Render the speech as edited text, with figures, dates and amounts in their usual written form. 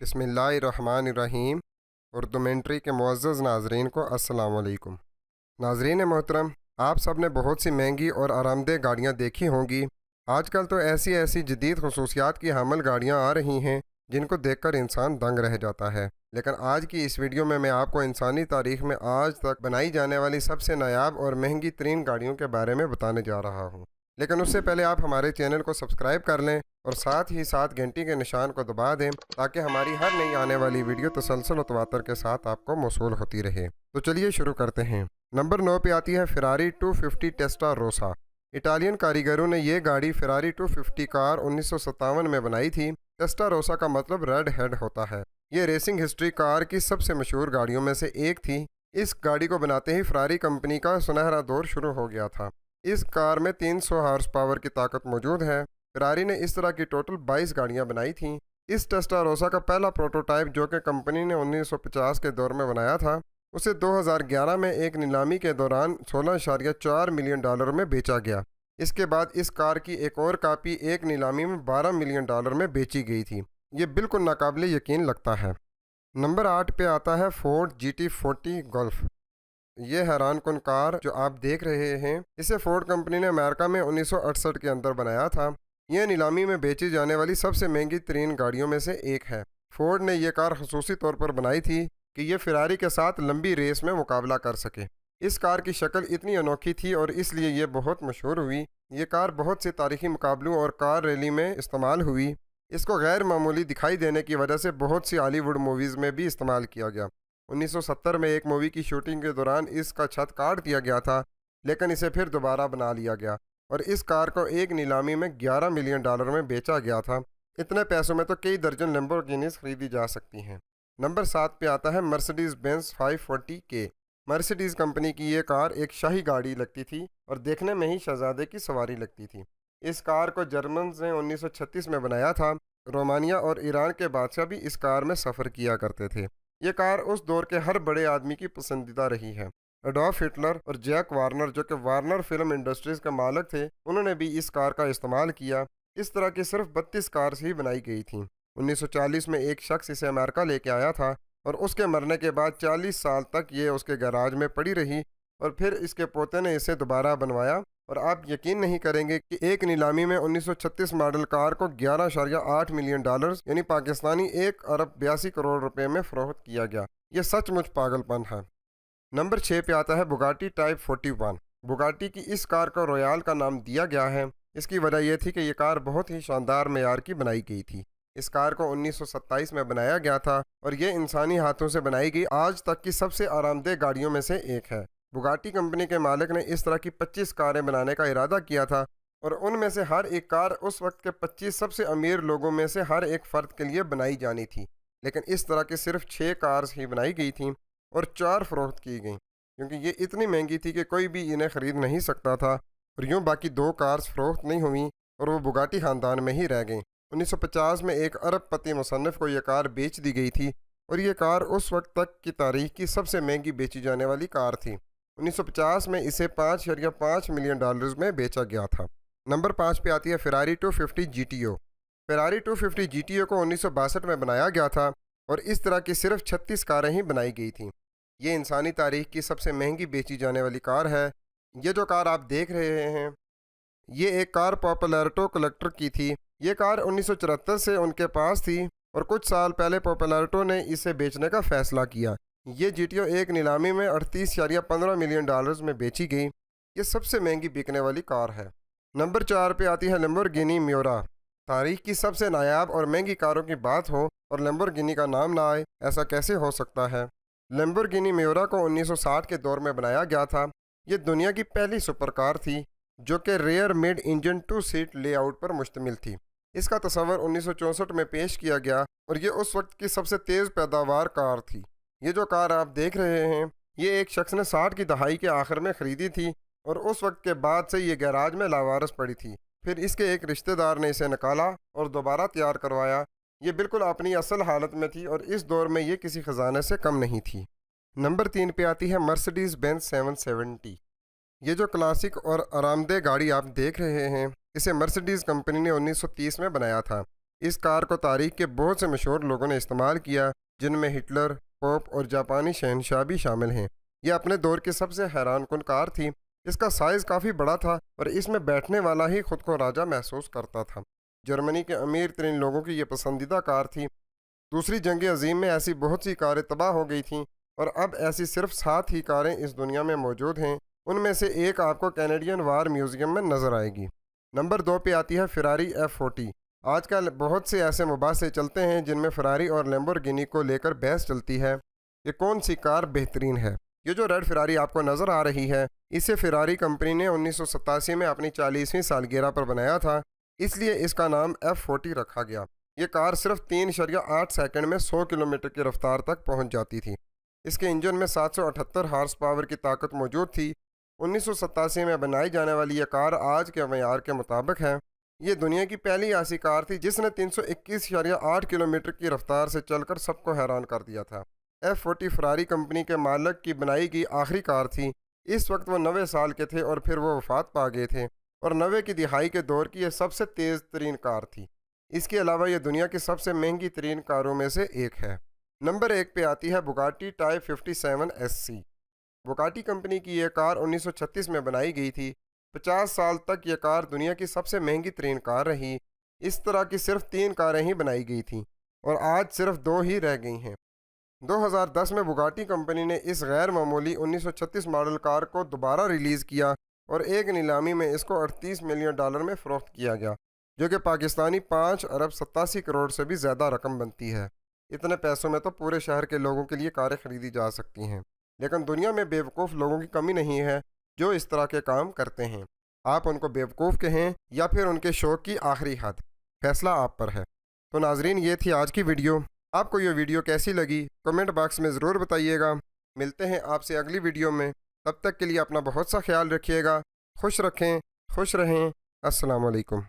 बिस्मिल्लाहिर्रहमानिर्रहीम। उर्दूमेंट्री के मुअज़्ज़ज़ नाज़रीन को अस्सलाम वालेकुम। नाज़रीन मोहतरम, आप सब ने बहुत सी महंगी और आरामदेह गाड़ियाँ देखी होंगी। आजकल तो ऐसी ऐसी जदीद खसूसियात की हामिल गाड़ियाँ आ रही हैं जिनको देखकर इंसान दंग रह जाता है। लेकिन आज की इस वीडियो में मैं आपको इंसानी तारीख में आज तक बनाई जाने वाली सबसे नायाब और महंगी तरीन गाड़ियों के बारे में बताने जा रहा हूँ। लेकिन उससे पहले आप हमारे चैनल को सब्सक्राइब कर लें और साथ ही साथ घंटी के निशान को दबा दें ताकि हमारी हर नई आने वाली वीडियो तसलसल और तवातर के साथ आपको मौसूल होती रहे। तो चलिए शुरू करते हैं। नंबर 9 पे आती है फ़ेरारी 250 टेस्टारोसा। इटालियन कारीगरों ने ये गाड़ी फ़ेरारी 250 कार 1957 में बनाई थी। टेस्टारोसा का मतलब रेड हेड होता है। ये रेसिंग हिस्ट्री कार की सबसे मशहूर गाड़ियों में से एक थी। इस गाड़ी को बनाते ही फ़ेरारी कंपनी का सुनहरा दौर शुरू हो गया था। इस कार में 300 हार्स पावर की ताकत मौजूद है। फ़ेरारी ने इस तरह की टोटल 22 गाड़ियां बनाई थीं। इस टेस्टारोसा का पहला प्रोटोटाइप जो कि कंपनी ने 1950 के दौर में बनाया था, उसे 2011 में एक नीलामी के दौरान $16.4 मिलियन में बेचा गया। इसके बाद इस कार की एक और कापी एक नीलामी में $12 मिलियन में बेची गई थी। ये बिल्कुल नाकाबिले यकीन लगता है। नंबर 8 पे आता है फोर्ड GT40 गोल्फ। ये हैरान कुन कार जो आप देख रहे हैं, इसे फोर्ड कंपनी ने अमेरिका में 1968 के अंदर बनाया था। यह नीलामी में बेची जाने वाली सबसे महंगी तरीन गाड़ियों में से एक है। फोर्ड ने यह कार खसूसी तौर पर बनाई थी कि यह फ़ेरारी के साथ लंबी रेस में मुकाबला कर सके। इस कार की शक्ल इतनी अनोखी थी और इसलिए ये बहुत मशहूर हुई। ये कार बहुत से तारीखी मुकाबलों और कार रैली में इस्तेमाल हुई। इसको गैर मामूली दिखाई देने की वजह से बहुत सी हॉलीवुड मूवीज़ में भी इस्तेमाल किया गया। 1970 में एक मूवी की शूटिंग के दौरान इसका छत काट दिया गया था, लेकिन इसे फिर दोबारा बना लिया गया और इस कार को एक नीलामी में $11 मिलियन में बेचा गया था। इतने पैसों में तो कई दर्जन लैम्बोर्गिनीज खरीदी जा सकती हैं। नंबर 7 पे आता है Mercedes Benz 540K। Mercedes company की ये कार एक शाही गाड़ी लगती थी और देखने में ही शहजादे की सवारी लगती थी। इस कार को जर्मन ने 1936 में बनाया था। रोमानिया और ईरान के बादशाह भी इस कार में सफ़र किया करते थे। ये कार उस दौर के हर बड़े आदमी की पसंदीदा रही है। एडोल्फ हिटलर और जैक वार्नर, जो कि वार्नर फिल्म इंडस्ट्रीज के मालिक थे, उन्होंने भी इस कार का इस्तेमाल किया। इस तरह की सिर्फ 32 कार्स ही बनाई गई थी। 1940 में एक शख्स इसे अमेरिका लेके आया था और उसके मरने के बाद 40 साल तक ये उसके गैराज में पड़ी रही और फिर इसके पोते ने इसे दोबारा बनवाया। और आप यकीन नहीं करेंगे कि एक नीलामी में 1936 मॉडल कार को $11.8 मिलियन यानी पाकिस्तानी 1 अरब 82 करोड़ रुपए में फरोख्त किया गया। ये सचमुच पागलपन है। नंबर 6 पे आता है बुगाटी टाइप 41। बुगाटी की इस कार को रॉयल का नाम दिया गया है। इसकी वजह यह थी कि यह कार बहुत ही शानदार मेयार की बनाई गई थी। इस कार को 1927 में बनाया गया था और ये इंसानी हाथों से बनाई गई आज तक की सबसे आरामदेह गाड़ियों में से एक है। बुगाटी कंपनी के मालिक ने इस तरह की 25 कारें बनाने का इरादा किया था और उनमें से हर एक कार उस वक्त के 25 सबसे अमीर लोगों में से हर एक फ़र्द के लिए बनाई जानी थी। लेकिन इस तरह की सिर्फ 6 कार्स ही बनाई गई थीं और 4 फ़रोख्त की गई, क्योंकि ये इतनी महंगी थी कि कोई भी इन्हें ख़रीद नहीं सकता था। और यूँ बाकी 2 कार्स फ़रोख्त नहीं हुई और वो बुगाटी ख़ानदान में ही रह गई। 1950 में एक अरबपति मुसन्निफ़ को यह कार बेच दी गई थी और ये कार उस वक्त तक की तारीख की सबसे महंगी बेची जाने वाली कार थी। 1950 में इसे $5.5 मिलियन में बेचा गया था। नंबर 5 पे आती है फ़ेरारी 250 GTO। फ़ेरारी 250 GTO को 1962 में बनाया गया था और इस तरह की सिर्फ 36 कारें ही बनाई गई थीं। ये इंसानी तारीख की सबसे महंगी बेची जाने वाली कार है। ये जो कार आप देख रहे हैं, ये एक कार पॉपुलैरिटो कलेक्टर की थी। ये कार 1974 से उनके पास थी और कुछ साल पहले पॉपुलैरिटो ने इसे बेचने का फ़ैसला किया। ये GTO एक नीलामी में $38.15 मिलियन में बेची गई। ये सबसे महंगी बिकने वाली कार है। नंबर 4 पे आती है लैम्बोर्गिनी मियोरा। तारीख की सबसे नायाब और महंगी कारों की बात हो और लैम्बोर्गिनी का नाम ना आए, ऐसा कैसे हो सकता है। लैम्बोर्गिनी मियोरा को 1960 के दौर में बनाया गया था। ये दुनिया की पहली सुपर कार थी जो कि rear mid engine 2 seat layout पर मुश्तमिल थी। इसका तस्वर 1964 में पेश किया गया और ये उस वक्त की सबसे तेज़ पैदावार कार थी। ये जो कार आप देख रहे हैं, ये एक शख्स ने 60 की दहाई के आखिर में ख़रीदी थी और उस वक्त के बाद से ये गैराज में लावारस पड़ी थी। फिर इसके एक रिश्तेदार ने इसे निकाला और दोबारा तैयार करवाया। ये बिल्कुल अपनी असल हालत में थी और इस दौर में ये किसी ख़जाने से कम नहीं थी। नंबर 3 पे आती है मर्सिडीज़ बेंज 770। ये जो क्लासिक और आरामदेह गाड़ी आप देख रहे हैं, इसे मर्सिडीज़ कंपनी ने 1930 में बनाया था। इस कार को तारीख के बहुत से मशहूर लोगों ने इस्तेमाल किया, जिनमें हिटलर, पोप और जापानी शहनशाह भी शामिल हैं। यह अपने दौर की सबसे हैरानकुन कार थी। इसका साइज़ काफ़ी बड़ा था और इसमें बैठने वाला ही खुद को राजा महसूस करता था। जर्मनी के अमीर तरीन लोगों की यह पसंदीदा कार थी। दूसरी जंग अजीम में ऐसी बहुत सी कारें तबाह हो गई थीं और अब ऐसी सिर्फ 7 ही कारें इस दुनिया में मौजूद हैं। उनमें से एक आपको कैनेडियन वार म्यूज़ियम में नज़र आएगी। नंबर 2 पे आती है फ़ेरारी F40। आजकल बहुत से ऐसे मुबासे चलते हैं जिनमें फ़ेरारी और लैम्बोर्गिनी को लेकर बहस चलती है कि कौन सी कार बेहतरीन है। ये जो रेड फ़ेरारी आपको नज़र आ रही है, इसे फ़ेरारी कंपनी ने 1987 में अपनी 40वीं सालगिरह पर बनाया था, इसलिए इसका नाम F40 रखा गया। ये कार सिर्फ 3.8 सेकंड में 100 किलोमीटर की रफ्तार तक पहुंच जाती थी। इसके इंजन में 778 हार्स पावर की ताकत मौजूद थी। 1987 में बनाई जाने वाली यह कार आज के मयार के मुताबिक है। ये दुनिया की पहली ऐसी कार थी जिसने 321.8 किलोमीटर की रफ्तार से चलकर सबको हैरान कर दिया था। F40 फ़रारी कंपनी के मालिक की बनाई गई आखिरी कार थी। इस वक्त वो 90 साल के थे और फिर वो वफात पा गए थे और 90 की दिहाई के दौर की यह सबसे तेज़ तरीन कार थी। इसके अलावा यह दुनिया की सबसे महंगी तरीन कारों में से एक है। नंबर 1 पे आती है Bugatti type 57 SC। Bugatti company की यह कार 1936 में बनाई गई थी। 50 साल तक यह कार दुनिया की सबसे महंगी तरीन कार रही। इस तरह की सिर्फ 3 कारें ही बनाई गई थीं और आज सिर्फ 2 ही रह गई हैं। 2010 में बुगाटी कंपनी ने इस गैर मामूली 1936 मॉडल कार को दोबारा रिलीज़ किया और एक नीलामी में इसको 38 मिलियन डॉलर में फ़रोख्त किया गया, जो कि पाकिस्तानी 5 अरब 87 करोड़ से भी ज़्यादा रकम बनती है। इतने पैसों में तो पूरे शहर के लोगों के लिए कारें ख़रीदी जा सकती हैं। लेकिन दुनिया में बेवकूफ़ लोगों की कमी नहीं है जो इस तरह के काम करते हैं। आप उनको बेवकूफ़ कहें या फिर उनके शौक़ की आखिरी हद, फैसला आप पर है। तो नाजरीन, ये थी आज की वीडियो। आपको ये वीडियो कैसी लगी कमेंट बॉक्स में ज़रूर बताइएगा। मिलते हैं आपसे अगली वीडियो में। तब तक के लिए अपना बहुत सा ख्याल रखिएगा। खुश रखें, खुश रहें। अस्सलाम वालेकुम।